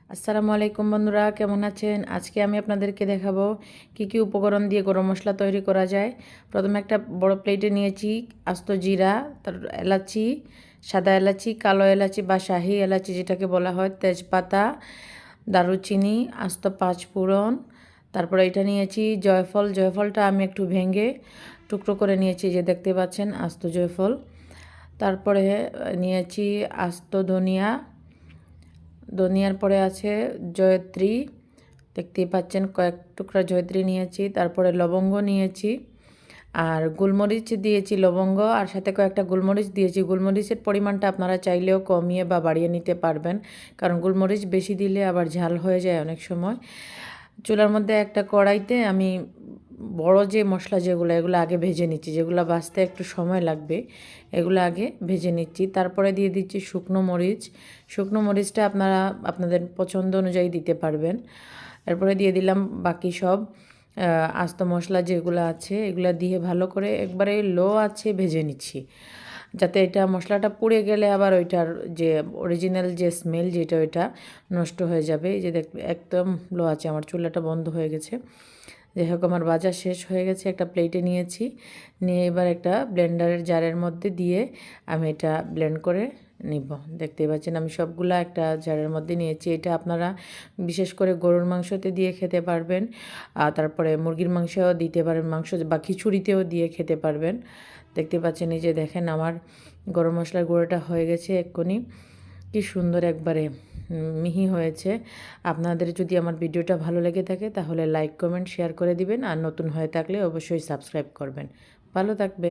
আসসালামু আলাইকুম বন্ধুরা, কেমন আছেন? আজকে আমি আপনাদেরকে দেখাবো কি কি উপকরণ দিয়ে গরম মশলা তৈরি করা যায়। প্রথমে একটা বড় প্লেটে নিয়েছি আস্ত জিরা, তার এলাচি, সাদা এলাচি, কালো এলাচি বা শাহি এলাচি যেটাকে বলা হয়, তেজপাতা, দারুচিনি, আস্ত পাঁচফোড়ন। তারপরে এটা নিয়েছি জয়ফল। জয়ফলটা আমি একটু ভেঙে টুকরো করে নিয়েছি, যে দেখতে পাচ্ছেন আস্ত জয়ফল। তারপরে নিয়েছি আস্ত ধনিয়া। ধনিয়ার পরে আছে জয়ত্রী, দেখতেই পাচ্ছেন কয়েক টুকরা জয়ত্রী নিয়েছি। তারপরে লবঙ্গ নিয়েছি, আর গোলমরিচ দিয়েছি, লবঙ্গ আর সাথে কয়েকটা গোলমরিচ দিয়েছি। গোলমরিচের পরিমাণটা আপনারা চাইলেও কমিয়ে বা বাড়িয়ে নিতে পারবেন, কারণ গোলমরিচ বেশি দিলে আবার ঝাল হয়ে যায় অনেক সময়। চুলার মধ্যে একটা কড়াইতে আমি বড় যে মশলা যেগুলো, এগুলো আগে ভেজে নিচ্ছি, যেগুলো ভাজতে একটু সময় লাগবে, এগুলো আগে ভেজে নিচ্ছি। তারপরে দিয়ে দিচ্ছি শুকনো মরিচ। শুকনো মরিচটা আপনারা আপনাদের পছন্দ অনুযায়ী দিতে পারবেন। এরপরে দিয়ে দিলাম বাকি সব আস্ত মশলা যেগুলো আছে, এগুলো দিয়ে ভালো করে একবারে লো আছে ভেজে নিচ্ছি, যাতে এটা মশলাটা পুড়ে গেলে আবার ওইটার যে অরিজিনাল যে স্মেল যেটা, ওইটা নষ্ট হয়ে যাবে। এই যে একদম লো আছে, আমার চুলাটা বন্ধ হয়ে গেছে। যাই হোক, আমার ভাজা শেষ হয়ে গেছে, একটা প্লেটে নিয়েছি। নিয়ে এবার একটা ব্লেন্ডারের জারের মধ্যে দিয়ে আমি এটা ব্লেন্ড করে নিব। দেখতেই পাচ্ছেন আমি সবগুলা একটা জারের মধ্যে নিয়েছি। এটা আপনারা বিশেষ করে গরুর মাংসতে দিয়ে খেতে পারবেন, আর তারপরে মুরগির মাংসও দিতে পারেন, মাংস বা খিচুড়িতেও দিয়ে খেতে পারবেন। দেখতে পাচ্ছেন এই যে দেখেন আমার গরম মশলার গুঁড়োটা হয়ে গেছে এক্ষুনি। কি সুন্দর একবারে মিহি হয়েছে। আপনাদের যদি আমার ভিডিওটা ভালো লেগে থাকে তাহলে লাইক, কমেন্ট, শেয়ার করে দিবেন, আর নতুন হয়ে থাকলে অবশ্যই সাবস্ক্রাইব করবেন। ভালো থাকবে।